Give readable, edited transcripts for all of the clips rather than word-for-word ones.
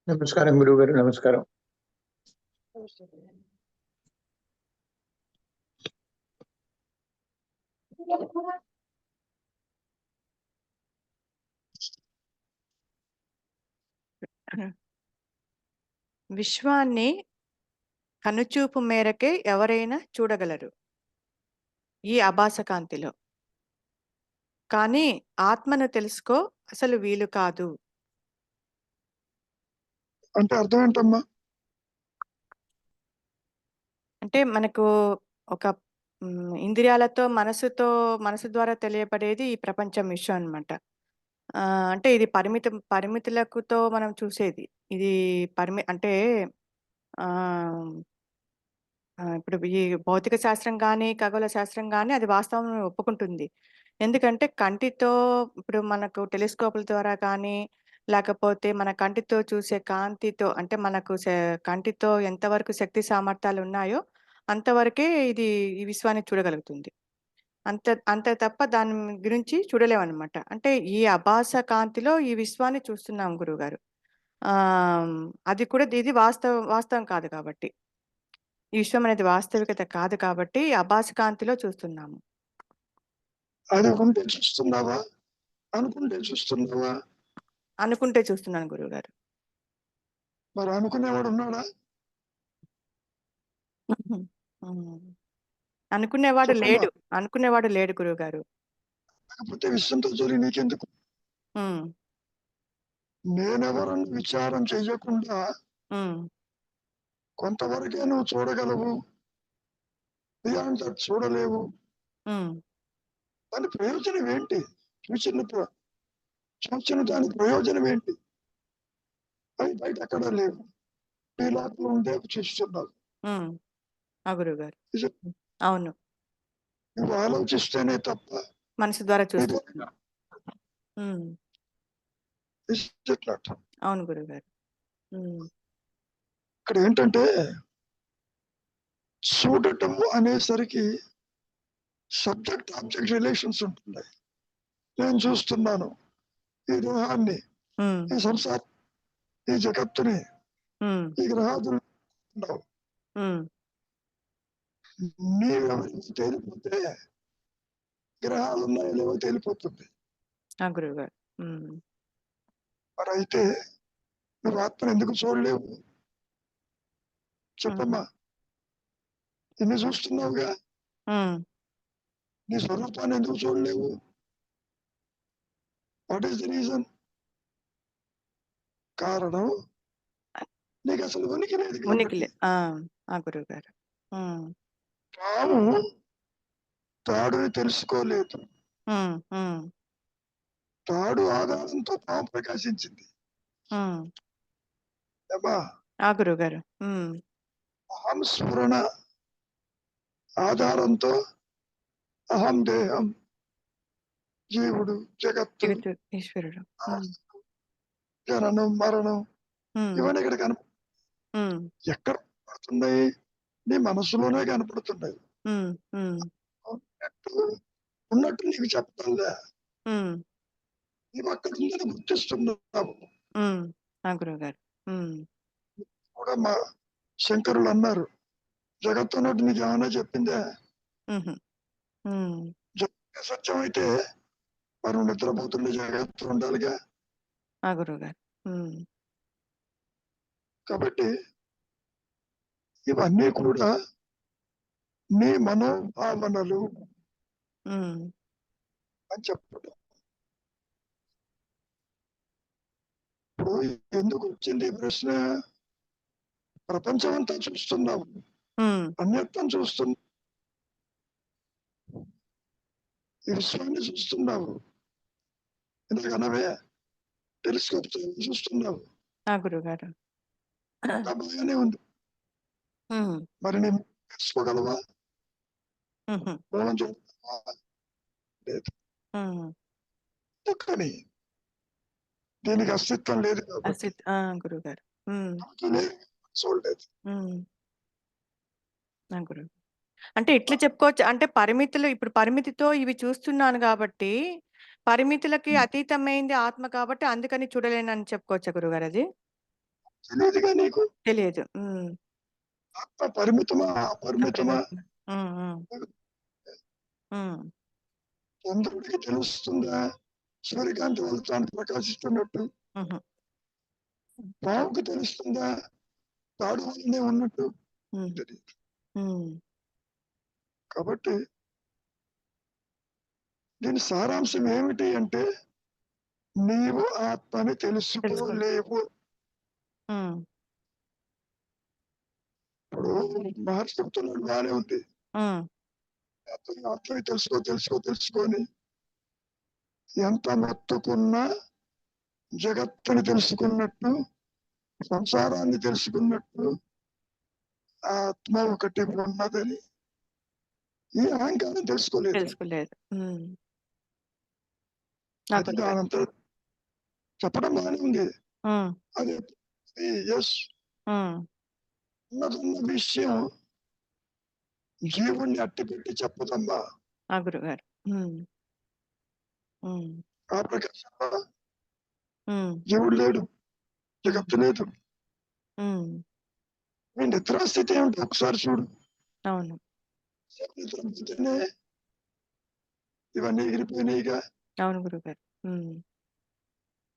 నమస్కారం గురువుగారు. నమస్కారం. విశ్వాన్ని కనుచూపు మేరకే ఎవరైనా చూడగలరు ఈ అభాసకాంతిలో. కానీ ఆత్మను తెలుసుకో అసలు వీలు కాదు. అంటే అర్థం ఏంటమ్మా? అంటే మనకు ఒక ఇంద్రియాలతో మనసు ద్వారా తెలియబడేది ఈ ప్రపంచం విశ్వం అన్నమాట. అంటే ఇది పరిమితులకుతో మనం చూసేది. ఇది అంటే ఇప్పుడు ఈ భౌతిక శాస్త్రం గానీ, ఖగోళ శాస్త్రం గానీ అది వాస్తవం ఒప్పుకుంటుంది. ఎందుకంటే కంటితో ఇప్పుడు మనకు టెలిస్కోపుల ద్వారా కానీ, లేకపోతే మన కంటితో చూసే కాంతితో అంటే మనకు కంటితో ఎంతవరకు శక్తి సామర్థ్యాలున్నాయో అంతవరకే ఈ విశ్వాన్ని చూడగలుగుతుంది. అంత తప్ప దాని గురించి చూడలేమనమాట. అంటే ఈ అభాస కాంతిలో ఈ విశ్వాన్ని చూస్తున్నాం గురువుగారు. అది కూడా ఇది వాస్తవం కాదు కాబట్టి. ఈ విశ్వం అనేది వాస్తవికత కాదు కాబట్టి అభాస కాంతిలో చూస్తున్నాము. అది ఉంటే చూస్తున్నావా? అనుకుంటే చూస్తున్నావా? అనుకుంటే చూస్తున్నాను గురువుగారు. మరి అనుకునేవాడు ఉన్నాడా? అనుకునేవాడు చెప్పమ్మా. లేడు. అనుకునేవాడు లేడు గురువుగారు. కాకపోతే విషయంతో జోలి నీకెందుకు? నేనెవరని విచారం చెయ్యకుండా కొంతవరకే నువ్వు చూడగలవు, బియాండ్ దట్ చూడలేవు. దాని ప్రయోజనం ఏంటి? చూసిన దాని ప్రయోజనం ఏంటి? అవి బయట ఎక్కడా లేవు. నీ లోపల ఉండే చూస్తున్నావు. గురువుగారు అవును. నువ్వు ఆలోచిస్తేనే తప్ప మనసు ద్వారా చూస్తున్నా. అవును గురువుగారు. ఇక్కడ ఏంటంటే చూడటము అనేసరికి సబ్జెక్ట్ ఆబ్జెక్ట్ రిలేషన్స్ ఉంటున్నాయి. నేను చూస్తున్నాను ఈ దేహాన్ని, ఈ సంసారం, ఈ జగత్తుని, ఈ గ్రహాదులు. నీవెవరికి తేలిపోతే గ్రహాలు ఉన్నాయో లేవో తేలిపోతుంది. మరి అయితే నువ్వు ఆత్మను ఎందుకు చూడలేవు? చెప్పమ్మా. ఇన్ని చూస్తున్నావుగా, నీ స్వరూపాన్ని ఎందుకు చూడలేవు? What is the reason? కారణం నీకు అసలు ఉనికి లేదు. గురువు గారు పాము తాడుని తెలుసుకోలేదు. తాడు ఆధారంతో పాము ప్రకాశించింది. గురువు గారు అహం స్ఫురణ ఆధారంతో అహం దేహం, జీవుడు, జగత్తు, ఈశ్వరుడు, జననం, మరణం ఇవన్నీ ఇక్కడ ఎక్కడ కనపడుతున్నాయి? నీ మనసులోనే కనపడుతున్నాయి. ఉన్నట్టు నీకు చెప్పాలే, నీవు అక్కడ ఉందని గుర్తిస్తున్నావు. కూడా మా శంకరులు అన్నారు, జగత్తు ఉన్నట్టు నీకు ఏమన్నా చెప్పిందే? సత్యం అయితే మరి నిద్రపోతుండే జగత్తు ఉండాలిగా. కాబట్టి ఇవన్నీ కూడా నీ మనోభావనలు అని చెప్పడం. ఇప్పుడు ఎందుకు వచ్చింది ఈ ప్రశ్న? ప్రపంచం అంతా చూస్తున్నావు, అన్యత్వం చూస్తున్నావు, ఈ విశ్వాన్ని చూస్తున్నావు, ఎందుకనవే టెలిస్కోప్ చూస్తున్నావు. బాగానే ఉంది. మరి నేను తెలుసుకోగలవా? లేదు. కానీ దీనికి అస్తిత్వం లేదు. గురుగారు చూడలేదు. అంటే ఇట్లా చెప్పుకోవచ్చు. అంటే ఇప్పుడు పరిమితితో ఇవి చూస్తున్నాను కాబట్టి పరిమితులకి అతీతమైంది ఆత్మ కాబట్టి అందుకని చూడలేనని చెప్పుకోవచ్చా గురుగారు? అది తెలియదుగా నీకు. తెలియదు. ఆత్మ పరిమితమా అపరిమితమా? చంద్రుడికి తెలుస్తుందా సూర్యకాంతి వల్ల తాను ప్రకాశిస్తున్నట్టు? పావుకు తెలుస్తుందా తాడు వల్లనే ఉన్నట్టు? తెలియదు. కాబట్టి దీని సారాంశం ఏమిటి అంటే, నీవు ఆత్మని తెలుసుకోలేవు. ఇప్పుడు మహర్షి చెప్తున్నాడు బాగానే ఉంది, ఆత్మని తెలుసుకొని ఎంత మొత్తుకున్నా జగత్తుని తెలుసుకున్నట్టు, సంసారాన్ని తెలుసుకున్నట్టు ఆత్మ ఒకటి ఉన్నదని ఈ అహంకారం తెలుసుకోలేదు. అది దానంతా చెప్పడం బాగానే ఉంది. అది ఎస్ ఉన్నదన్న విషయం జీవుణ్ణి అట్టిపెట్టి చెప్పదమ్మా. గురుగారు. ఆ ప్రకాశంలో జీవుడు లేడు, జగత్తు లేదు. మీ నిద్రాస్థితి ఏమిటి ఒకసారి చూడు. అవును. నిద్రపోతేనే ఇవన్నీ ఎగిరిపోయినాయిగా. అవును గురుగారు.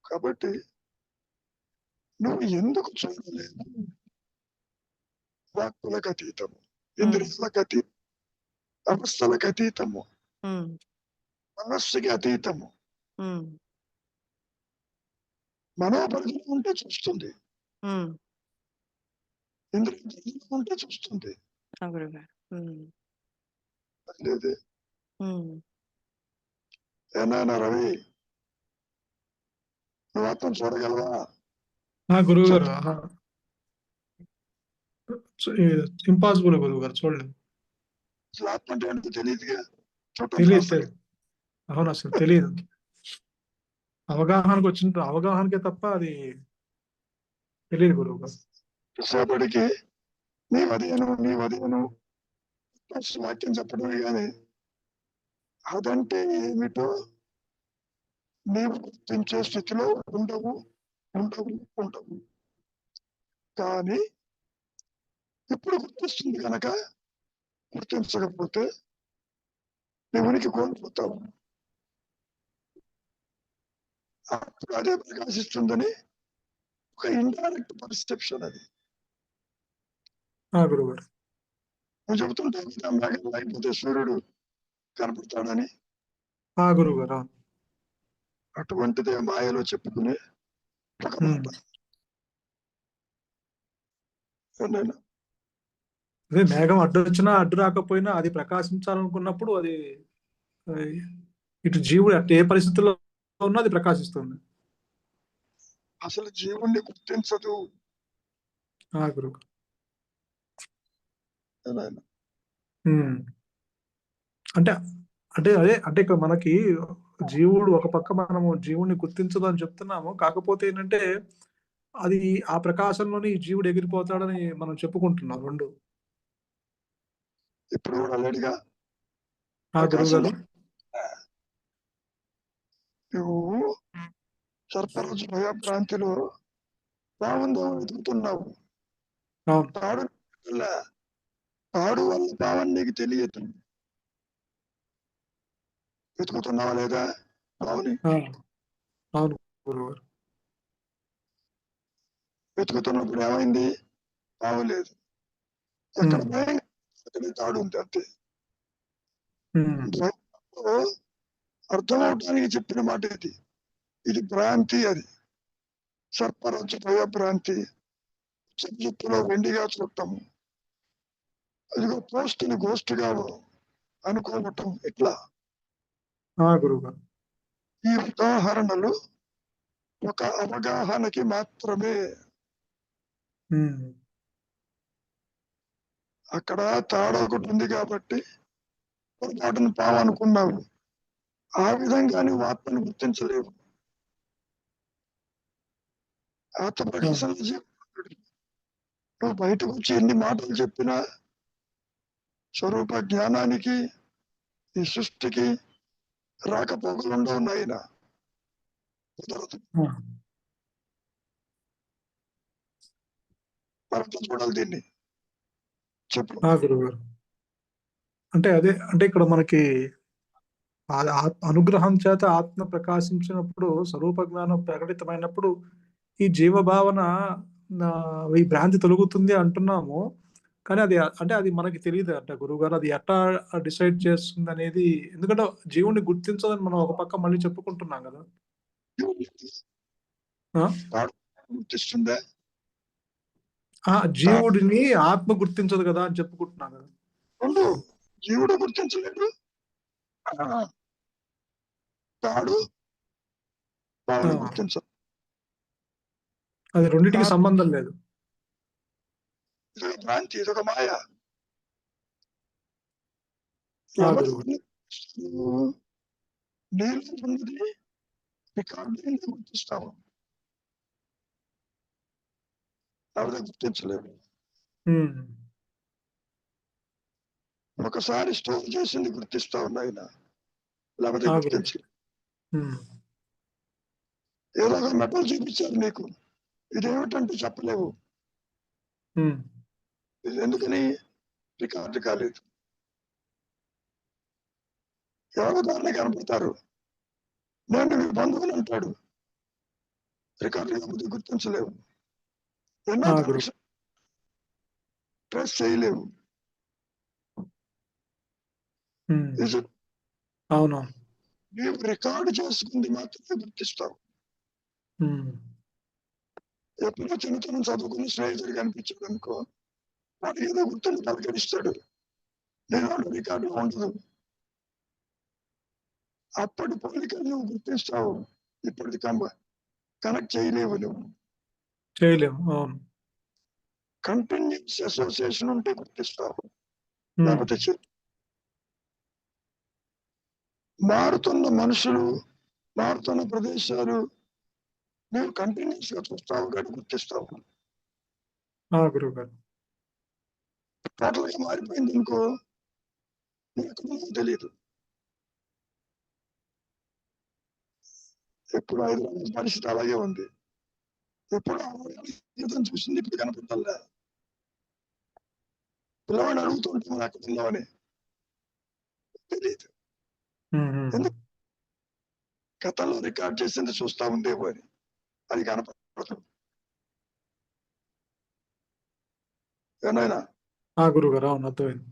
కాబట్టి నువ్వు ఎందుకు చూడలేదు? వాక్కులకు అతీతము, ఇంద్రియాలకు అతీతం, అవస్థలకు అతీతము, మనస్సుకి అతీతము. మనోపరిధిలో ఉంటే చూస్తుంది, ఇంద్రియ ఉంటే చూస్తుంది. లేదే ఏనాయనా రవి, నువ్వు ఆత్మ చూడగలవా? గురువు గారు ఇంపాసిబుల్ గురువు గారు, చూడలేదు. అసలు ఆత్మ అంటే ఏంటో తెలియదుగా. తెలియదు. అవును, అసలు తెలియదు. అవగాహనకే తప్ప అది తెలియదు గురువు గారు. సేపటికి నీవదేను వాక్యం చెప్పడమే కానీ అదంటే ఏమిటో నీవు గుర్తించే స్థితిలో ఉండవు. కానీ ఇప్పుడు గుర్తిస్తుంది కనుక, గుర్తించకపోతే నీ ఉనికి కోల్పోతావు. అప్పుడు అదే ప్రకాశిస్తుందని ఒక ఇండైరెక్ట్ పర్సెప్షన్ అది. గురువు గారు, నువ్వు చెబుతుంటావు కదా, మేఘం లేకపోతే సూర్యుడు కనపడతాడని. గురువు గారు, అటువంటిదే మాయలో చెప్పుకునే ఒక మాట. అదే మేఘం అడ్డు వచ్చినా అడ్డు రాకపోయినా అది ప్రకాశించాలనుకున్నప్పుడు అది ఇటు జీవుడు అటు ఏ పరిస్థితుల్లో ఉన్నా అది ప్రకాశిస్తుంది. అసలు జీవుణ్ణి గుర్తించదు. గురువు అంటే ఇక్కడ మనకి జీవుడు ఒక పక్క మనము జీవుడిని గుర్తించదు అని చెప్తున్నాము. కాకపోతే ఏంటంటే అది ఆ ప్రకాశంలోని జీవుడు ఎగిరిపోతాడని మనం చెప్పుకుంటున్నాం రెండు. ఇప్పుడు కూడా లేడుగా. నువ్వు సర్పరాజు భయభ్రాంతిలో బాగుందో వెతుకుతున్నావు. తాడు వల్ల భావం నీకు తెలియదు. వెతుకుతున్నావా లేదా బావుని? వెతుకుతున్నప్పుడు ఏమైంది? బావులేదు. ఎక్కడ భయం తాడు ఉంది అంతే. అర్థం అవడానికి చెప్పిన మాట ఇది భ్రాంతి. అది సర్పరాజు భయభ్రాంతి. చెప్పులో వెండిగా చూడటము, అదిగో పోస్టుని గోష్ఠిగా అనుకోవటం. ఇట్లా ఈ ఉదాహరణలు ఒక అవగాహనకి మాత్రమే. అక్కడ తాడు ఒకటి ఉంది కాబట్టి పొరపాటును పావనుకున్నావు. ఆ విధంగా నువ్వు ఆత్మను గుర్తించలేవు. ఆత్మ ప్రకాశంలో నువ్వు బయటకు వచ్చి ఎన్ని మాటలు చెప్పినా స్వరూప జ్ఞానానికి, ఈ సృష్టికి రాకపోకలుండవు నాయన. కుదరదు. మరి ఎట్లా చూడాలి దీన్ని చెప్పు. గురువు గారు అంటే అదే అంటే ఇక్కడ మనకి అనుగ్రహం చేత ఆత్మ ప్రకాశించినప్పుడు స్వరూప జ్ఞానం ప్రకటితమైనప్పుడు ఈ జీవభావన ఈ భ్రాంతి తొలగుతుంది అంటున్నాము. కానీ అది అంటే అది మనకి తెలియదు అంట గురువు గారు, అది ఎట్లా డిసైడ్ చేస్తుంది అనేది. ఎందుకంటే జీవుని గుర్తించదని మనం ఒక పక్క మళ్ళీ చెప్పుకుంటున్నాం కదా. గుర్తిస్తుందా? జీవుడిని ఆత్మ గుర్తించదు కదా అని చెప్పుకుంటున్నాం కదా. రెండు జీవుడు గుర్తించలేడు, తాడు భావన గుర్తించదు. అది రెండింటికి సంబంధం లేదు. ఇదొక భ్రాంతి, ఇదొక మాయ. నేను ఉన్నది రికార్డు గుర్తిస్తాము, లేకపోతే గుర్తించలేము. ఒకసారి స్టోర్ చేసింది గుర్తిస్తా ఉన్నాయన, లేకపోతే గుర్తించలేదు. ఏదో ఒక మెటల్ చూపించారు నీకు, ఇదేమిటంటే చెప్పలేవు. ఇది ఎందుకని రికార్డు కాలేదు. ఎవరో దాన్ని కనపడతారు, నేను మీ బంధువుని అంటాడు, రికార్డు కాకపోతే గుర్తించలేవు. ఎన్నో ట్రేస్ చేయలేవు. అవును, నీవు రికార్డు చేసుకుంది మాత్రమే గుర్తిస్తావు. ఎప్పుడో చిన్నతనం చదువుకుని స్నేహితుడు కనిపించాడు అనుకో, వాడు ఏదో గుర్తుని పలకరిస్తాడు, నేను వాడు రికార్డు ఉండదు. అప్పటి పోలికలు నువ్వు గుర్తిస్తావు, ఇప్పటిది కనెక్ట్ చేయలేవు, నువ్వు చేయలేము. అవును, కంటిన్యూస్ అసోసియేషన్ ఉంటే గుర్తిస్తావు, లేకపోతే మారుతున్న మనుషులు, మారుతున్న ప్రదేశాలు నువ్వు కంటిన్యూస్ గా చూస్తావు కానీ గుర్తిస్తావు. గురువు గారు టోటల్ గా మారిపోయింది అనుకో, నీకు తెలియదు. ఎప్పుడు హైదరాబాద్ పరిస్థితి అలాగే ఉంది. ఎప్పుడు గీతం చూసింది ఇప్పుడు కనపడాలే. పిల్లవాడిని అడుగుతుంటాం ఎక్కడ ఉన్నామని, తెలియదు. గతంలో రికార్డ్ చేసింది చూస్తా ఉండేవో అని, అది కనపడదు. ఏమైనా గురువు గారు అవును, అర్థమైంది.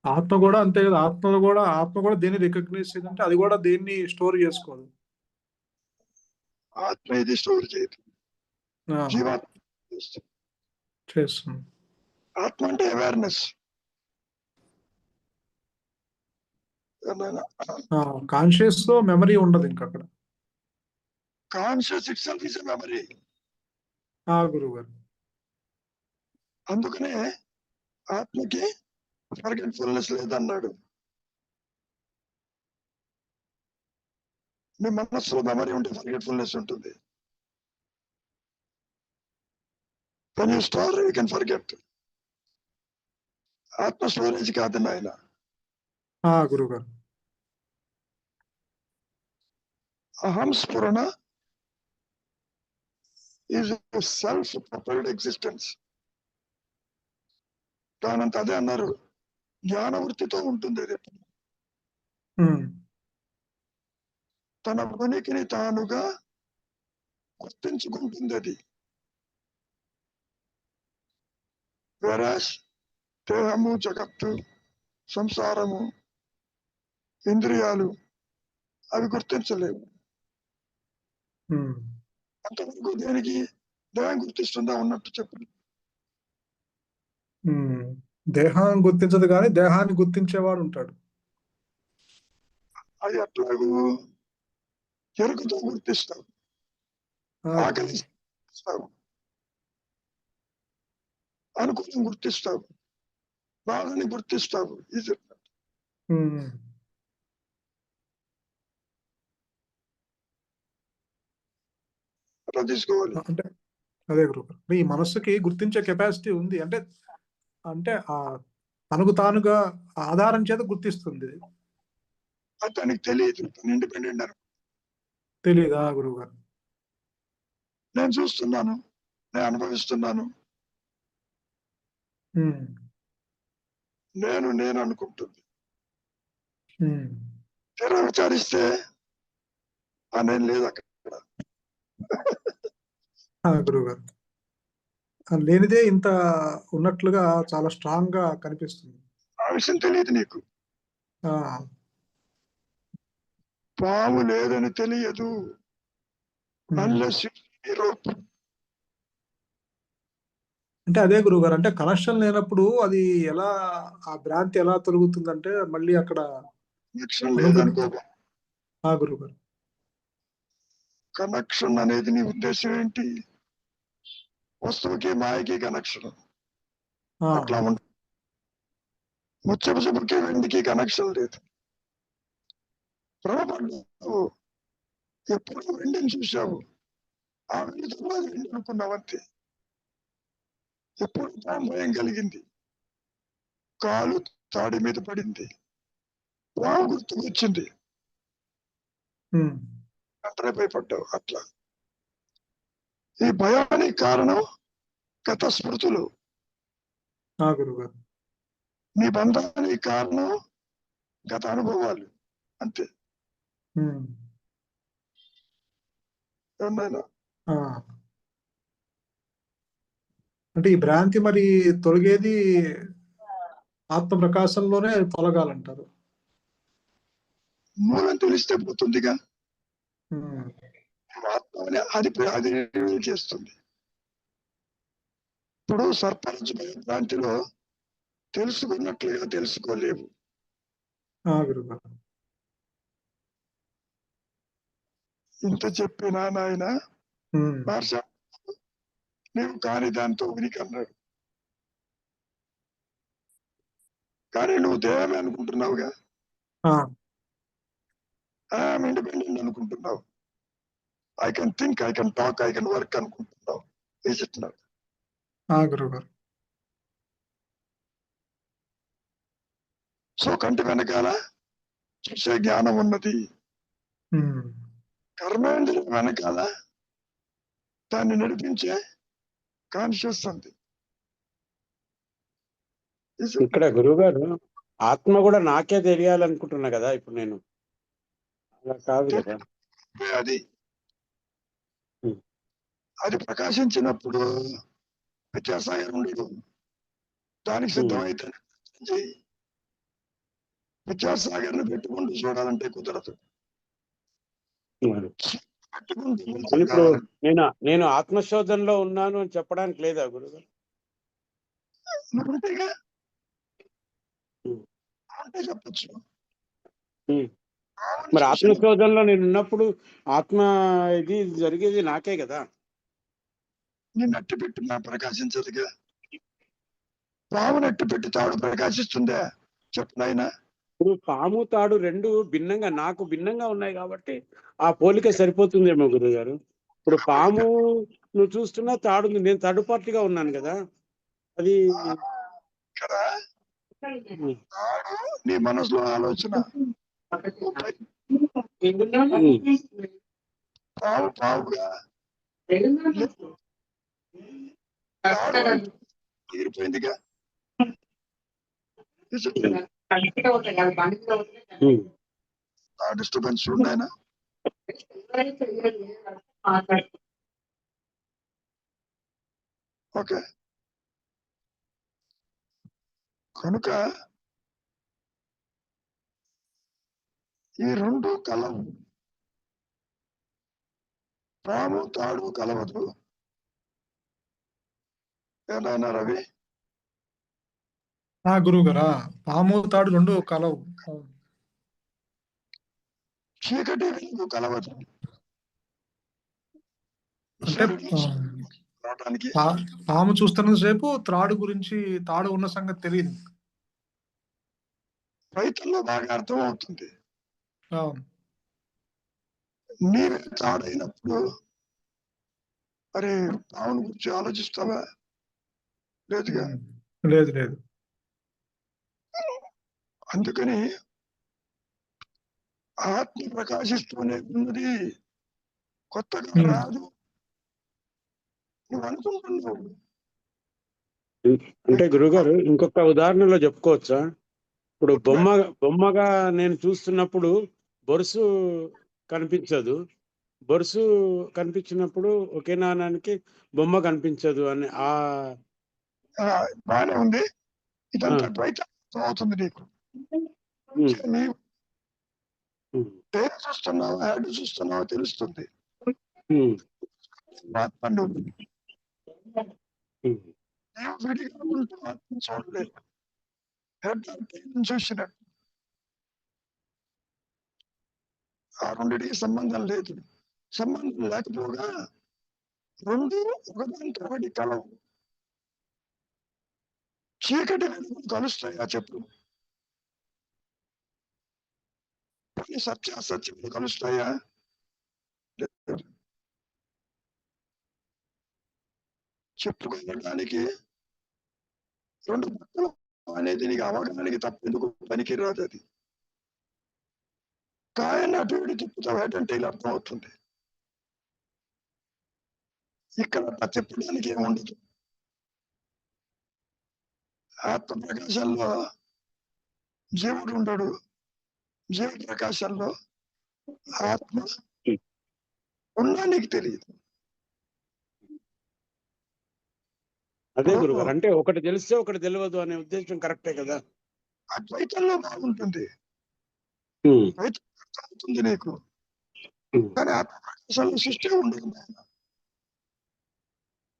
ఆత్మ కూడా అంతే కదా. ఆత్మ కూడా దేన్ని రికగ్నైజ్ చేయాలంటే అది కూడా దేన్ని స్టోర్ చేసుకోదు. ఆత్మ ఇది స్టోర్ చేయదు, జీవాత్మ చేస్తుంది. ఆత్మ అంటే అవేర్నెస్. కాన్షియస్ లో మెమరీ ఉండదు ఇంకా అక్కడ. Conscious it self is a memory. గురువు గారు అందుకనే ఆత్మకి ఫర్గెట్ఫుల్నెస్ లేదన్నాడు. మీ మనస్సులో మెమరీ ఉంటే ఫర్గెట్ఫుల్నెస్ ఉంటుంది. When you store, you can forget. ఆత్మ స్టోరేజ్ కాదు నాయన. గురువు గారు అహం స్ఫురణ ఈజ్ సెల్ఫ్ ప్రొపైల్డ్ ఎగ్జిస్టెన్స్. దానంత అదే అన్నారు, జ్ఞాన వృత్తితో ఉంటుంది. అది తన ఉనికిని తానుగా గుర్తించుకుంటుంది. అది వేరాస్ దేహము, జగత్తు, సంసారము, ఇంద్రియాలు అవి గుర్తించలేవు. అంతవరకు దేనికి దేహం గుర్తిస్తుందా ఉన్నట్టు చెప్పండి. దేహాన్ని గుర్తించదు కానీ దేహాన్ని గుర్తించేవాడు ఉంటాడు. అది అట్లాగూ ఎరుకతో గుర్తిస్తావు, ఆకలి గుర్తిస్తావు, అనుకూలం గుర్తిస్తావు, బాధని గుర్తిస్తావు. ఇది అట్లా తీసుకోవాలి. అంటే అదే గురువు, ఈ మనస్సుకి గుర్తించే కెపాసిటీ ఉంది. అంటే అంటే తనకు తానుగా ఆధారం చేత గుర్తిస్తుంది. అది తనకి తెలియదు, తను ఇండిపెండెంట్ అని తెలియదా గురువు గారు? నేను చూస్తున్నాను, నేను అనుభవిస్తున్నాను, ఉమ్, నేను అనుకుంటుంది. ఉమ్. తీరా విచారిస్తే నేను లేదు అక్కడ. గురువు గారు లేనిదే ఇంత ఉన్నట్లుగా చాలా స్ట్రాంగ్ గా కనిపిస్తుంది. ఆ విషయం తెలియదు నీకు. ఆ, పాము లేదని తెలియదు ఉమ్. Unless rope. అంటే అదే గురువు గారు, అంటే కనెక్షన్ లేనప్పుడు అది ఎలా, ఆ భ్రాంతి ఎలా తొలగుతుందంటే మళ్ళీ అక్కడ కనెక్షన్ అనుభూతి. లేదనుకో. గురువు గారు. కనెక్షన్ అనేది నీ ఉద్దేశం ఏంటి? వస్తువుకి మాయకి కనెక్షన్ అట్లా ఉంటుంది. ముచ్చపు చెప్పుకి వెండికి కనెక్షన్ లేదు. భ్రమపడ్డావు, ఎప్పుడు వెండిని చూశావు, ఆ వెండి తర్వాత వెండి అనుకున్నావు అంతే. ఎప్పుడు భయం కలిగింది, కాలు తాడి మీద పడింది, పాము గుర్తుకొచ్చింది, వెంటనే భయపడ్డావు. అట్లా ఈ భయానికి కారణం గత స్మృతులు. గురువు గారు. నీ బంధానికి కారణం గత అనుభవాలు అంతే. ఏమైనా అంటే ఈ భ్రాంతి మరి తొలగేది ఆత్మ ప్రకాశంలోనే తొలగాలంటారు. మూలం తెలిస్తే పోతుందిగా. ఉమ్, ఆత్మని అది రివీల్ చేస్తుంది. ఇప్పుడు సర్పంచ్ భ్రాంతిలో తెలుసుకున్నట్లుగా తెలుసుకోలేవు. గురువు గారు. ఇంత చెప్పినా నాయన భాష నీవు కాని దాంతో ఉనికి అన్నాడు. కానీ నువ్వు దేహమే అనుకుంటున్నావుగా, ఐఎమ్ ఇండిపెండెంట్ అనుకుంటున్నావు. I can think, I can talk, I can work అనుకుంటున్నావు. చెప్తున్నావు గురువు గారు. సో కంటి వెనకాల చూసే జ్ఞానం ఉన్నది, కర్మేంద్రియం వెనకాల దాన్ని నడిపించే కాన్షియస్ ఉంది. ఇక్కడ గురువు గారు, ఆత్మ కూడా నాకే తెలియాలనుకుంటున్నా కదా ఇప్పుడు నేను. అలా కాదు కదా. అది అది ప్రకాశించినప్పుడు వ్యత్యాసాయం ఉండదు. దానికి సిద్ధమైతే విద్యాసాగర్ని పెట్టుకుంటూ చూడాలంటే కుదరదు. ఇప్పుడు నేను ఆత్మశోధనలో ఉన్నాను అని చెప్పడానికి లేదా గురుగారు? ఉంటేగా అంటే చెప్పచ్చు. మరి ఆత్మశోధనలో నేను ఉన్నప్పుడు ఆత్మ ఇది జరిగేది నాకే కదా. నేను అట్టు పెట్టి నా ప్రకాశించదుగా. పామును అట్టు పెట్టి తాడు ప్రకాశిస్తుందే చెప్తున్నాయినా. ఇప్పుడు పాము తాడు రెండు భిన్నంగా, నాకు భిన్నంగా ఉన్నాయి కాబట్టి ఆ పోలిక సరిపోతుందేమో గురువు గారు. ఇప్పుడు పాము నువ్వు చూస్తున్నా, తాడు నేను థర్డ్ పార్టీగా ఉన్నాను కదా. అది కదా తాడు నీ మనసులో ఆలోచన, పాము పావుగా ఎగిరిపోయిందిగా. డిస్టర్బెన్స్ ఉన్నాయన. ఓకే, కనుక ఈ రెండు కలవు. పాము తాడు కలవదు. ఏనాయన రవి? గురువు గారా, పాము తాడు రెండు కలవు. చీకటి వెలుగు కలవదు. అంటే రావడానికి పాము చూస్తున్న సేపు త్రాడు గురించి, తాడు ఉన్న సంగతి తెలియదు. రైతుల్లో బాగా అర్థం అవుతుంది. అవును. నీవే తాడైనప్పుడు అరే పావును గురించి ఆలోచిస్తావా? లేదుగా. లేదు లేదు. అందుకని ఆత్మ ప్రకాశిస్తూనే ఉన్నది, కొత్తగా రాదు. నువ్వు అనుకుంటున్నావు అంటే గురుగారు ఇంకొక ఉదాహరణలో చెప్పుకోవచ్చా? ఇప్పుడు బొమ్మగా నేను చూస్తున్నప్పుడు బొరుసు కనిపించదు. బొరుసు కనిపించినప్పుడు ఒకే నాణానికి బొమ్మ కనిపించదు అని బాగానే ఉంది. ఇదంతా ద్వైతం అవుతుంది నీకు. నీవు పేరు చూస్తున్నావు, యాడ్ చూస్తున్నావు తెలుస్తుంది. ఆత్మ నువ్వు విడిగా ఉంటూ ఆత్మ చూడలేదు. చూసినట్టు ఆ రెండిటికి సంబంధం లేదు. సంబంధం లేకపోగా రెండు ఒకదాంతో ఒకటి కలవు. చీకటి కలుస్తాయా చెప్పు? సత్యాసత్యములు కలుస్తాయా? చెప్పుకోవడానికి రెండు పక్కల అనేది నీకు అవగాహనకి తప్పెందుకు పనికి రాదు. అది కాయని అటు ఇటు తిప్పుతావు ఏంటంటే ఇలా అర్థం అవుతుంది. ఇక్కడ తిప్పడానికి ఏముండదు. ఆత్మ ప్రకాశంలో జీవుడు ఉండడు, జీవ ప్రకాశంలో ఆత్మ ఉన్నా నీకు తెలియదు. అదే గురుగారు, అంటే ఒకటి తెలిస్తే ఒకటి తెలియదు అనే ఉద్దేశం కరెక్టే కదా. అద్వైతంలో బాగుంటుంది, అవుతుంది నీకు. కానీ ఆత్మ ప్రకాశంలో సృష్టి ఉండదు.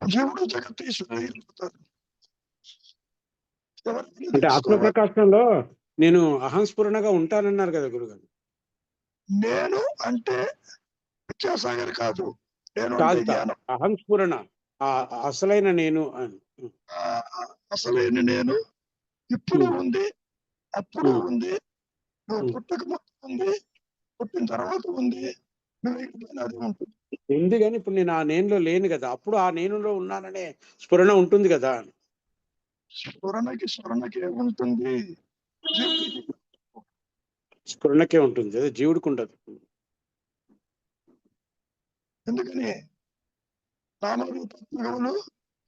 జీవుడు జగత్తు ఈశ్వరుడు అయిపోతారు. అంటే ఆత్మ ప్రకాశంలో నేను అహంస్ఫురణగా ఉంటానన్నారు కదా గురుగారు. నేను అంటే విద్యాసాగర్ కాదు, నేను అంటే జ్ఞానం. అహంస్ఫురణ అసలైన నేను. అసలైన నేను ఇప్పుడు ఉంది, అప్పుడు ఉంది, నువ్వు పుట్టక ముందు ఉంది, పుట్టిన తర్వాత ఉంది, నువ్వు అది ఉంటుంది. ఉంది కానీ ఇప్పుడు నేను ఆ నేనులో లేను కదా, అప్పుడు ఆ నేనులో ఉన్నాననే స్ఫురణ ఉంటుంది కదా. స్ఫురణకే ఉంటుంది, స్ఫురణకే ఉంటుంది, అదే జీవుడికి ఉండదు. ఎందుకని నామరూపములు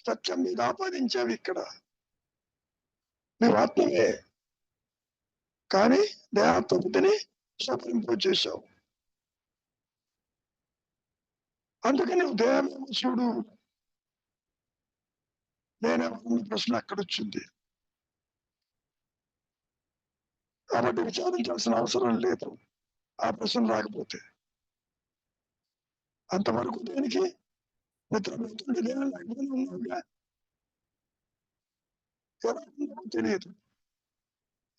సత్యం మీద ఆపాదించావు. ఇక్కడ నువ్వు ఆత్మవే కానీ దేహాత్మని సపరింపు చేశావు. అందుకని నువ్వు దేహమేమో చూడు, నేనేమో ప్రశ్న అక్కడ వచ్చింది. కాబట్టి విచారించాల్సిన అవసరం లేదు ఆ ప్రశ్న రాకపోతే. అంతవరకు దేనికి నిద్రపోతుండే దేహం లేకపోతే ఉన్నావుగా, ఎలా ఉన్నావో తెలియదు.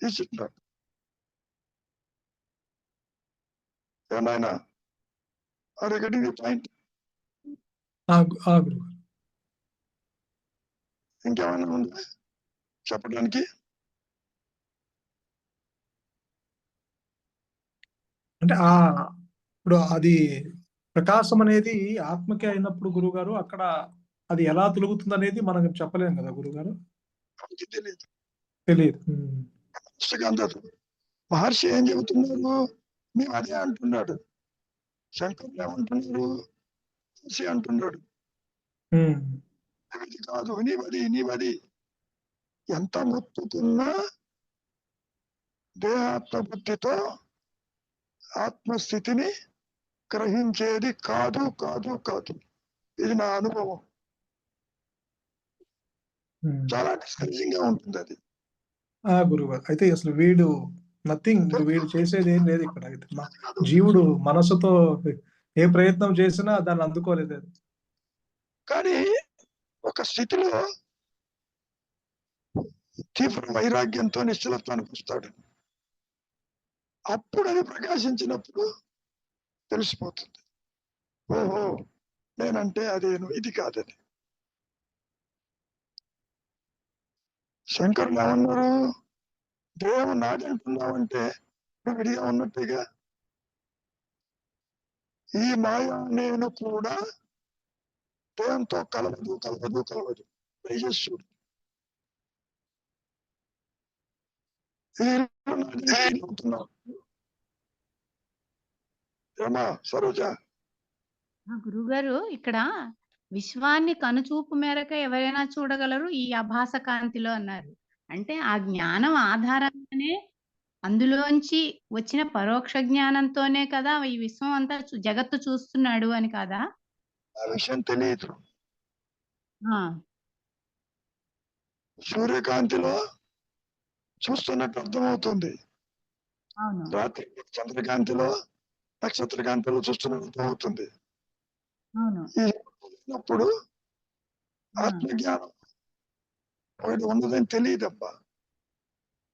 తీసుకుంటాడు ఏమైనా అరగడి పాయింట్. ఇంకేమైనా ఉందా చెప్పడానికి? అంటే ఇప్పుడు అది ప్రకాశం అనేది ఆత్మకే అయినప్పుడు గురుగారు, అక్కడ అది ఎలా తొలుగుతుంది అనేది మనం చెప్పలేము కదా గురుగారు. తెలియదు. మహర్షి ఏం చెబుతున్నారు? మేము అదే అంటున్నాడు. శంకరులు ఏమంటున్నారు? అంటున్నాడు అది కాదు, నీవది ఎంత మొత్తుకున్నా దేహాత్మ బుద్ధితో ఆత్మస్థితిని గ్రహించేది కాదు కాదు కాదు. ఇది నా అనుభవం. చాలా డిస్కరేజింగ్ గా ఉంటుంది అది. గురుగారు అయితే అసలు వీడు నథింగ్, వీడు చేసేది ఏం లేదు ఇక్కడ. అయితే జీవుడు మనసుతో ఏ ప్రయత్నం చేసినా దాన్ని అందుకోలేదు. కానీ ఒక స్థితిలో తీవ్ర వైరాగ్యంతో నిశ్చలత్వానికి వస్తాడు. అప్పుడు అది ప్రకాశించినప్పుడు తెలిసిపోతుంది, ఓహో నేనంటే అదేను, ఇది కాదని. శంకరులు ఏమన్నారు? దేహం నాది అంటున్నావంటే నువ్వు విడిగా ఉన్నట్టుగా. ఈ మాయా నేను కూడా దేహంతో కలవదు కలవదు కలవదు. తేజస్సుడు ఏమా సరోజ? గురుగారు ఇక్కడ విశ్వాన్ని కనుచూపు మేరకే ఎవరైనా చూడగలరు ఈ ఆభాస కాంతిలో అన్నారు. అంటే ఆ జ్ఞానం ఆధారంగానే అందులోంచి వచ్చిన పరోక్ష జ్ఞానంతోనే కదా ఈ విశ్వం అంతా జగత్తు చూస్తున్నాడు అని కాదా? ఆ విషయం తెలియదు. ఆ! సూర్యకాంతిలో చూస్తున్నట్టు అర్థమవుతుంది. అవును. రాత్రి చంద్రకాంతిలో, నక్షత్ర కాంతిలో చూస్తున్నట్టు అర్థమవుతుంది. అవును. అప్పుడు ఆ! ఆత్మజ్ఞానం ఒకటి ఉన్నదని తెలియదమ్మా.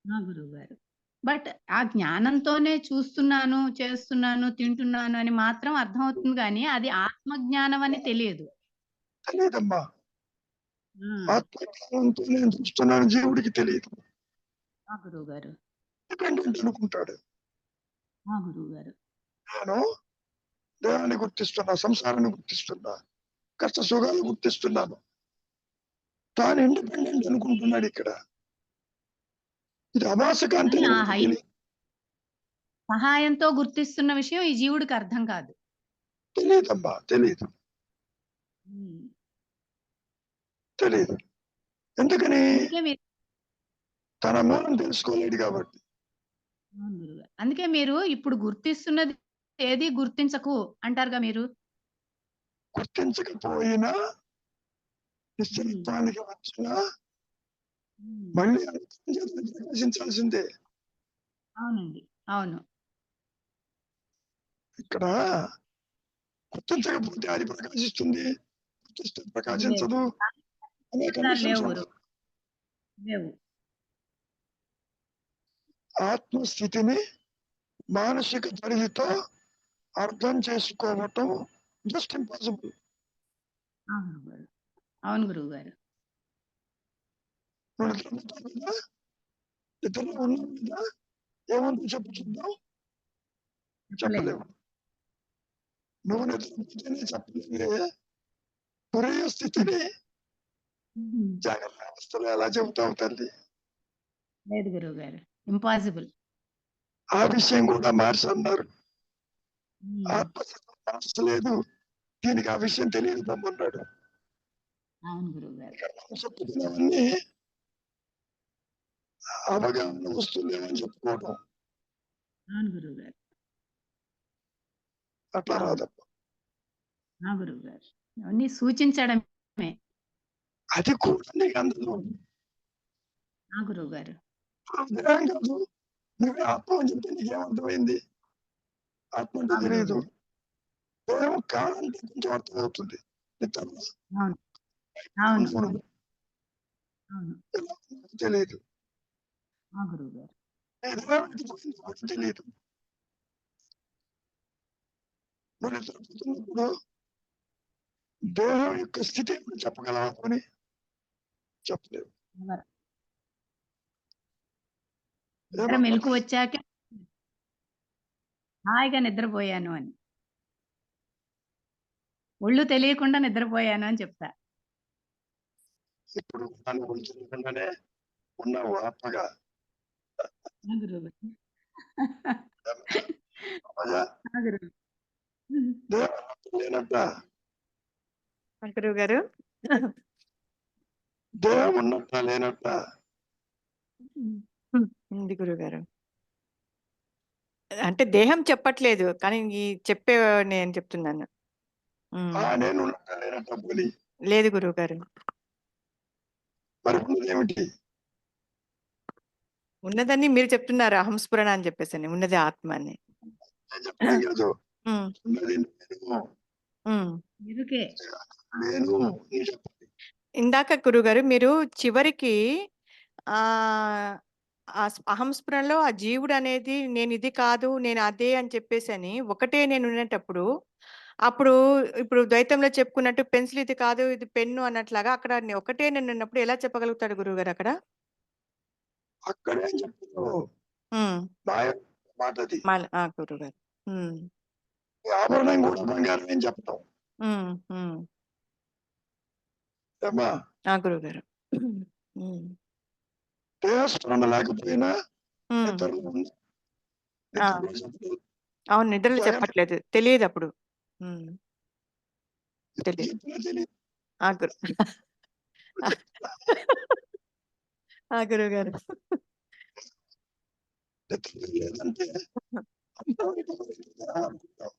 ఆ! గురువుగారు. బట్ ఆ జ్ఞానంతోనే చూస్తున్నాను, చేస్తున్నాను, తింటున్నాను అని మాత్రం అర్థమవుతుంది గానీ, అది ఆత్మజ్ఞానం అని తెలియదు. తెలియదమ్మా. ఆ! ఆత్మజ్ఞానంతో నేను చూస్తున్నాను జీవుడికి తెలియదు. ఆ! గురువుగారు. డిపెండెంట్ అనుకుంటాడు. ఆ! గురువుగారు. నేను దేహాన్ని గుర్తిస్తున్నా, సంసారాన్ని గుర్తిస్తున్నా, కష్ట సుఖాలు గుర్తిస్తున్నాను. తాను ఇండిపెండెంట్ అనుకుంటున్నాడు ఇక్కడ. ఇది అభాసకాంతి కానీ అని ఆ వాడికి హై తెలియదు. సహాయంతో గుర్తిస్తున్న విషయం ఈ జీవుడికి అర్థం కాదు. తెలియదమ్మా, తెలియదు, హ్మ్. తెలియదు. ఎందుకని? అందుకే మీరు తన మూలం తెలుసుకోలేడు కాబట్టి. అవును గురువుగారు. అందుకే మీరు ఇప్పుడు గుర్తిస్తున్నది ఏది గుర్తించకు అంటారుగా మీరు. గుర్తించకపోయినా హ్మ్. నిశ్చలత్వానికి వచ్చినా హ్మ్. మళ్ళీ అనుభవం చేత ప్రకాశించాల్సిందే. అవునండి. అవును. ఇక్కడ గుర్తించకపోతే అది ప్రకాశిస్తుంది, గుర్తిస్తే అది లేదు. ప్రకాశించదు అనే లేవు కండిషన్స్ గురువు. ఉన్నాయి. లేవు. ఆత్మస్థితిని మానసిక పరిధితో అర్థం చేసుకోవటం జస్ట్ ఇంపాసిబుల్. అవును గురువుగారు. అవును గురువుగారు. నువ్వు నిద్రపోతావు కదా, నిద్రలో ఉన్నావు కదా, ఏమంటూ చెప్పు చూద్దాం. చెప్పలేము. చెప్పలేవు. నువ్వు నిద్రపోతేనే చెప్పలేవే, తురీయ స్థితిని హ్మ్. జాగ్రత్త అవస్థలో ఎలా చెబుతావు తల్లి? లేదు గురువుగారు. ఇంపాసిబుల్. ఆ విషయం కూడా మార్చి అన్నారు. హ్మ్. ఆత్మస్థితి మార్చలేదు, దీనికి ఆ విషయం తెలియదు పొమ్మన్నాడు. అవును గురువుగారు. ఇక్కడ మనం చెప్పుకున్నవన్నీ అవగాహన వస్తుందేమని చెప్పుకోవటం అవును గురువుగారు. అట్లా అవును. రాదప్ప. ఆ! గురువుగారు. అవన్నీ సూచించడమే. అది కూడా నీకు అందదు. ఆ! గురువుగారు. దేహం కాదు, నువ్వే ఆత్మ అని చెప్తే నీకేమర్థమైంది? ఆత్మ అంటే ఆ! తెలియదు. గురువుగారు. దేహం కాదంటే కొంచెం అర్థమవుతుంది. నిద్రలో అవును. అవును. ఉన్నావు, అవును. ఎలా ఉన్నావో తెలియదు. ఆ! గురువుగారు. నీ దేహం ఎటుపోయిందో కూడా తెలియదు. నువ్వు నిద్రపోతున్నప్పుడు దేహం యొక్క స్థితి ఏమిటో చెప్పగలవా అని? చెప్పలేవు. ఎవరు? నిద్ర ఏమన్నా మెలుకు వచ్చాకే హాయిగా నిద్రపోయాను అని. ఒళ్ళు తెలియకుండా నిద్రపోయాను అని చెప్తా. ఇప్పుడు నన్ను గుర్తించకుండానే ఉన్నావు ఆత్మగా. ఆ! గురువుగారు. అయ్యా, ఆ! గురువు. దేహం లేనట్ట, గురువుగారు. దేహం ఉన్నట్ట లేనట్ట. ఉంది గురువుగారు. అంటే దేహం చెప్పట్లేదు. కానీ ఈ చెప్పే నేను చెప్తున్నాను. ఆ నేను ఉన్నట్ట లేనట్ట పోలి. లేదు గురువుగారు. మరి ఉన్నదేమిటి? ఉన్నదని మీరు చెప్తున్నారు అహంస్ఫురణ అని చెప్పేసని. ఉన్నది ఆత్మ అని. నేను చెప్పడం కాదు, హ్మ్. ఉన్నది నేను, హ్మ్. ఎరుకే. నేను నీ చెప్పాలి. ఇందాక గురుగారు మీరు చివరికి ఆహ్, ఆ అహంస్ఫురణలో ఆ జీవుడు అనేది నేను ఇది కాదు, నేను అదే అని చెప్పేసని ఒకటే నేను ఉండేటప్పుడు, అప్పుడు ఇప్పుడు ద్వైతంలో చెప్పుకున్నట్టు పెన్సిల్ ఇది కాదు, ఇది పెన్ను అన్నట్లాగా అక్కడ ఒకటే నేను ఉన్నప్పుడు ఎలా చెప్పగలుగుతాడు గురువుగారు అక్కడ? అక్కడేం చెప్తున్నావు? హ్మ్. మాయ మాట అది. గురువుగారు. హ్మ్. ఈ ఆభరణం కూడా బంగారం ఏం చెప్పటం హ్మ్. హ్మ్. ఏమ్మా? గురువుగారు. హ్మ్. దేహస్మరణ లేకపోయినా హ్మ్. నిద్రలో ఉంది. ఆ! నిద్రలో చెప్పలేదు. అవును. నిద్రలో జాగ్రత్త చెప్పట్లేదు. తెలియదప్పుడు. హ్మ్. ఇప్పుడు తెలీదు. చెప్పినా తెలియదు. ఆ గురు ఆ గురువు గారు. నిద్ర లేదంటే అంతవరకు అనుకుంటాం.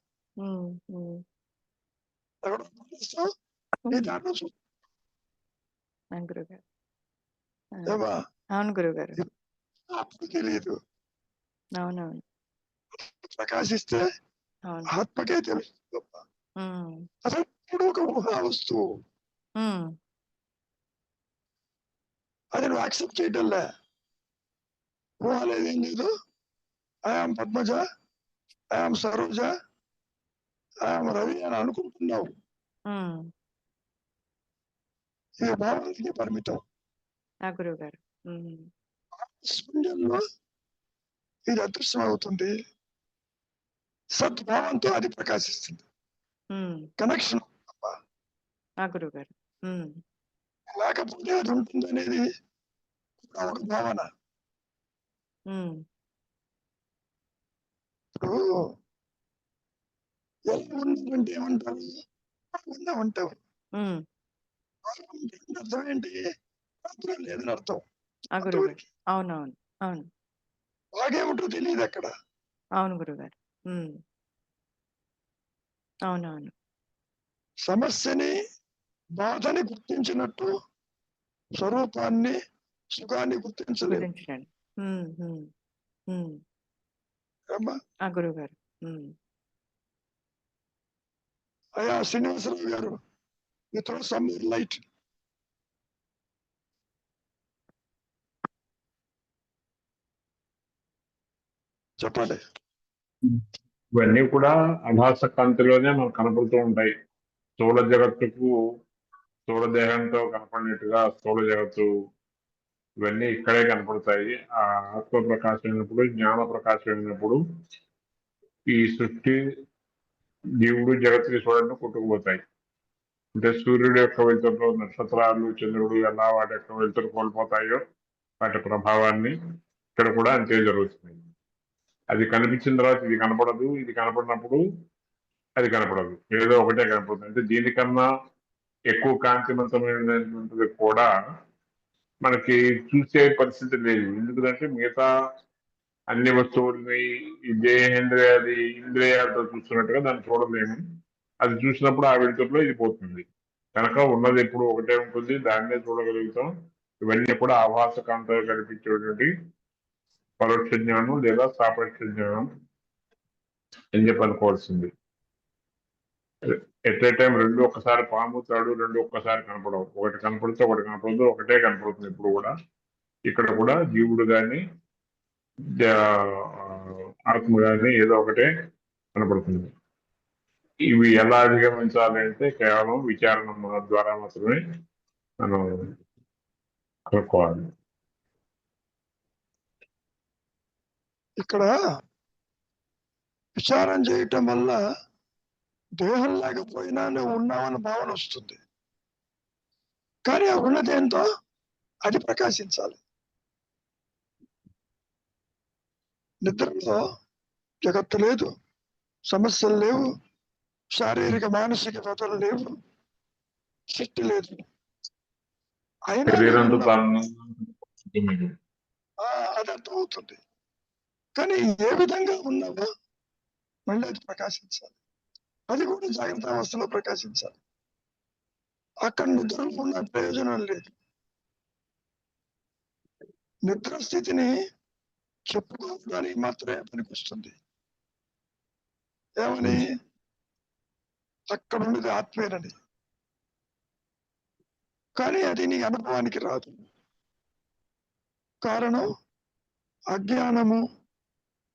ఎక్కడ గమనిస్తాం? నీ దాంట్లో ఆ గురువు గారు. ఏమా అవును గురువు గారు. ఆత్మ తెలియదు. అవునవును. ప్రకాశిస్తే అవును. ఆత్మకే తెలుసు. అసలు ఇప్పుడు ఒక ఊహా వస్తువు అది నువ్వు యాక్సెప్ట్ చేయటంలే. ఊహ లేదేం లేదు. I am Padmaja, I am Saroja, I am Ravi అని అనుకుంటున్నావు. ఈ భావానికి పరిమితం. ఆ గురువు గారు. స్పందనలో ఇది అదృశ్యం అవుతుంది. సద్భావంతో అది ప్రకాశిస్తుంది. కనెక్షన్ ఆ గురువు గారు. లేకపోతే అది ఉంటుంది అనేది ఒక భావన. ఇప్పుడు ఎలా ఉండాలంటే ఏమంటారు? ఉన్నామంటావు. అర్థం ఏంటి? అర్థం లేదని అర్థం. ఆ గురువు గారు. అవునవును. అవును. బాగేమిటో తెలియదు అక్కడ. అవును గురువు గారు. అవునవును. సమస్యని బాధని గుర్తించినట్టు స్వరూపాన్ని సుఖాన్ని గుర్తించలేదు. గుర్తించండి. అమ్మా ఆ గురువు గారు. అయ్యా శ్రీనివాసరావు గారు, త్రో సమ్ లైట్. చెప్పండి. ఇవన్నీ కూడా ఆభాస కాంతిలోనే మనకు కనపడుతూ ఉంటాయి. స్థూల జగత్తుకు స్థూల దేహంతో కనపడినట్టుగా స్థూల జగత్తు ఇవన్నీ ఇక్కడే కనపడతాయి. ఆ ఆత్మ ప్రకాశమైనప్పుడు, జ్ఞాన ప్రకాశమైనప్పుడు ఈ సృష్టి జీవుడు జగత్తుకి చూడడం కొట్టుకుపోతాయి. అంటే సూర్యుడు యొక్క వెలుతురులో నక్షత్రాలు, చంద్రుడు ఎలా వాటి యొక్క వెలుతురు కోల్పోతాయో వాటి ప్రభావాన్ని ఇక్కడ కూడా అంతే జరుగుతుంది. అది కనిపించిన తర్వాత ఇది కనపడదు, ఇది కనపడినప్పుడు అది కనపడదు, ఏదో ఒకటే కనపడుతుంది. అంటే దీనికన్నా ఎక్కువ కాంతివంతమైనటువంటిది కూడా మనకి చూసే పరిస్థితి లేదు. ఎందుకంటే మిగతా అన్ని వస్తువుల్ని ఈ ఇంద్రియాలతో చూస్తున్నట్టుగా దాన్ని చూడలేము. అది చూసినప్పుడు ఆ వెలుతురులో ఇది పోతుంది కనుక ఉన్నది ఎప్పుడు ఒకటే ఉంటుంది, దాన్నే చూడగలుగుతాం. ఇవన్నీ కూడా ఆభాస కాంతాలు కనిపించేటువంటి పరోక్ష జ్ఞానం లేదా సాపేక్ష జ్ఞానం అని చెప్పి అనుకోవాల్సింది. ఎట్ ఏ టైం రెండు ఒక్కసారి పాము తాడు రెండు ఒక్కసారి కనపడవు. ఒకటి కనపడితే ఒకటి కనపడదు, ఒకటే కనపడుతుంది ఇప్పుడు కూడా. ఇక్కడ కూడా జీవుడు గాని ఆత్మ గాని ఏదో ఒకటే కనపడుతుంది. ఇవి ఎలా అధిగమించాలి అంటే కేవలం విచారణ ద్వారా మాత్రమే మనం కనుక్కోవాలి. ఇక్కడ విచారం చేయటం వల్ల దేహం లేకపోయినా నువ్వు ఉన్నావన్న భావన వస్తుంది. కానీ ఆ ఉన్నదేంతో అది ప్రకాశించాలి. నిద్రలో జగత్తు లేదు, సమస్యలు లేవు, శారీరక మానసిక వ్యతలు లేవు, శక్తి లేదు. అయినా అది అర్థమవుతుంది. కానీ ఏ విధంగా ఉన్నావో మళ్ళీ అది ప్రకాశించాలి. అది కూడా జాగ్రత్త అవస్థలో ప్రకాశించాలి. అక్కడ నిద్రలో ఉన్న ప్రయోజనం లేదు. నిద్ర స్థితిని చెప్పుకోవడానికి మాత్రమే పనికొస్తుంది. ఏమని? అక్కడ ఉన్నది ఆత్మేనని. కానీ అది నీ అనుభవానికి రాదు. కారణం అజ్ఞానము,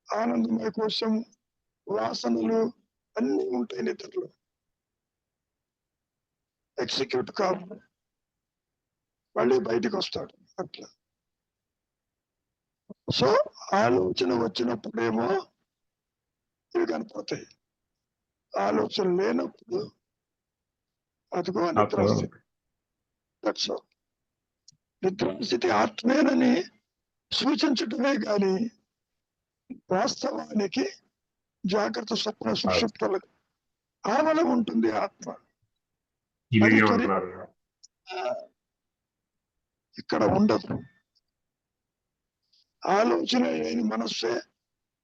ఆనందమయ కోశము, వాసనలు అన్నీ ఉంటాయి నిద్రలో. ఎగ్జిక్యూట్ కాదు, మళ్ళీ బయటికి వస్తాడు అట్లా. సో ఆలోచన వచ్చినప్పుడేమో ఇవి కనపడతాయి, ఆలోచన లేనప్పుడు అదిగో నిద్రాస్థితి. నిద్రాస్థితి ఆత్మేనని సూచించటమే కానీ వాస్తవానికి జాగ్రత్త స్వప్న సుషుప్తులకు ఆవల ఉంటుంది ఆత్మ. ఇక్కడ ఉండదు. ఆలోచన లేని మనస్సే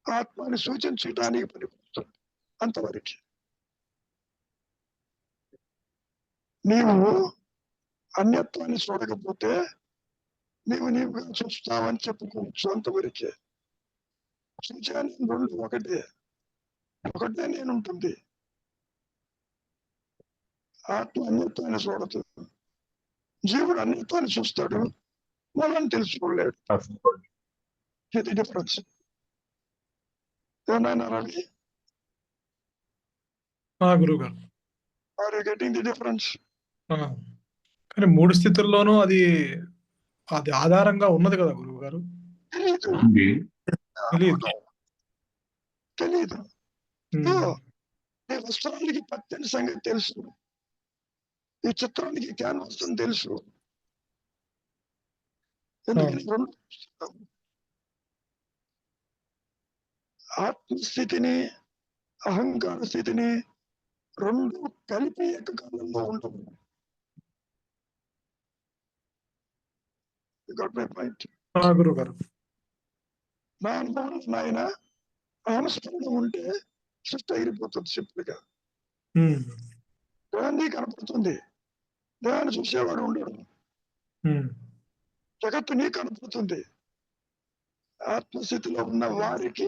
ఆత్మని సూచించడానికి పనికొస్తుంది. అంతవరకు నీవు అన్యత్వాన్ని చూడకపోతే నీవుగా చూస్తావని చెప్పుకోవచ్చు. అంతవరకే. చూచాను రెండు ఒకటే నేనుంటుంది. ఆత్మ అన్యత్వాన్ని చూడదు. జీవుడు అన్యత్వాన్ని చూస్తాడు, వాళ్ళని తెలుసుకోలేడు. ఇది డిఫరెన్స్. ఏమైనా రవి, గురువు గారు. Are you getting the difference? కానీ 3 స్థితుల్లోనూ అది ఆధారంగా ఉన్నది కదా గురువు గారు. తెలీదు. ఈ వస్త్రానికి పచ్చని సంగతి తెలుసు, ఈ చిత్రానికి క్యాన్వాస్ అని తెలుసు. ఎందుకని రెండు ఆత్మస్థితిని అహంకార స్థితిని రెండు కలిపి ఏకకాలంలో ఉండవు. పాయింట్ గురువు గారు. నా అనుభవం నాయన ఆమస్ఫురణ ఉంటే సృష్టి ఎగిరిపోతుంది. సింపుల్ గా దేహాన్ని కనపడుతుంది, దేహాన్ని చూసేవాడు ఉండడు. జగత్తు నీ కనపడుతుంది. ఆత్మస్థితిలో ఉన్న వారికి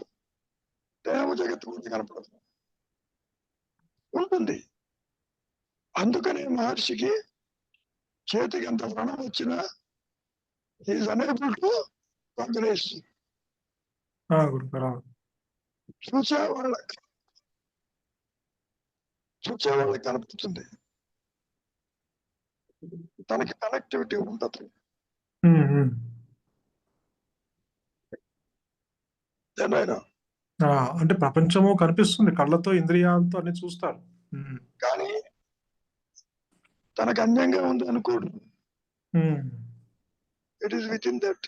దేవ జగత్తు కూడా కనపడుతుంది ఉంటుంది. అందుకనే మహర్షికి చేతికి ఎంత వ్రణం వచ్చినా ఈజ్ అనేబుల్ టు కాంగ్రెస్. చూసేవాళ్ళకి కనపడుతుంది, తనకి కనెక్టివిటీ ఉండదు. అంటే ప్రపంచము కనిపిస్తుంది కళ్ళతో, ఇంద్రియాలతో అన్ని చూస్తారు. కానీ తనకు అన్యంగా ఉంది అనుకోడు. It is with in that.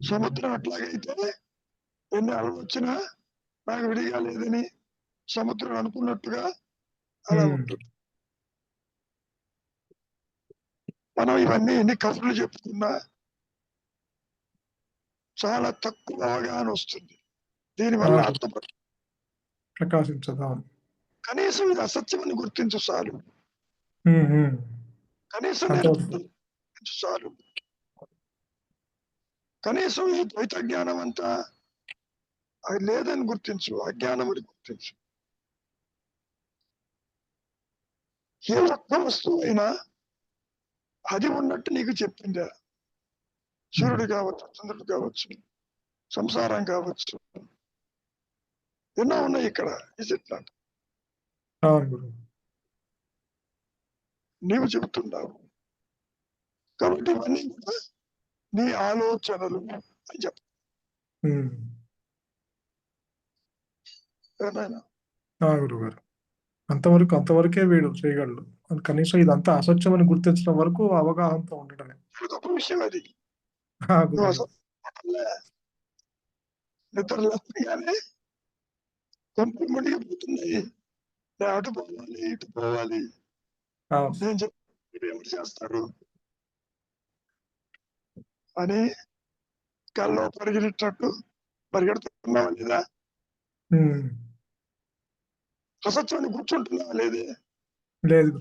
సముద్రం అట్లాగైతే ఎన్ని అలలు వచ్చినా నాకు విడిగా లేదని సముద్రం అనుకున్నట్టుగా అలా ఉంటుంది. మనం ఇవన్నీ ఎన్ని కథలు చెప్పుకున్నా చాలా తక్కువ అవగాహన వస్తుంది. దీనివల్ల ఆత్మ ప్రకాశించదా? కనీసం ఇది అసత్యం అని గుర్తించు చాలు. కనీసం చాలు. కనీసం ఈ ద్వైత జ్ఞానం అంతా అది లేదని గుర్తించు, అజ్ఞానం అని గుర్తించు. ఏ ఒక్క వస్తువు అయినా అది ఉన్నట్టు నీకు చెప్పిందా? సూర్యుడు కావచ్చు, చంద్రుడు కావచ్చు, సంసారం కావచ్చు, ఎన్నో ఉన్నాయి ఇక్కడ. Is it not? నీవు చెబుతున్నావు కాబట్టి ఇవన్నీ కూడా నీ ఆలోచనలు అని చెప్ప. గురుగారు, అంతవరకే వీడు చేయగలడు. కనీసం ఇదంతా అసత్యం అని గుర్తించడం వరకు అవగాహనతో ఉండటమే గొప్ప విషయం. అది నిద్ర లేకపోగానే కొంపలు మునిగిపోతున్నాయి, నేను అటు పోవాలి ఇటు పోవాలి, నేను చెప్పి ఎవరు చేస్తారు అని కల్లో పరిగెట్టినట్టు పరిగెడుతున్నావా లేదా? అసత్యాన్ని కూర్చుంటున్నావా లేదే? లేదు.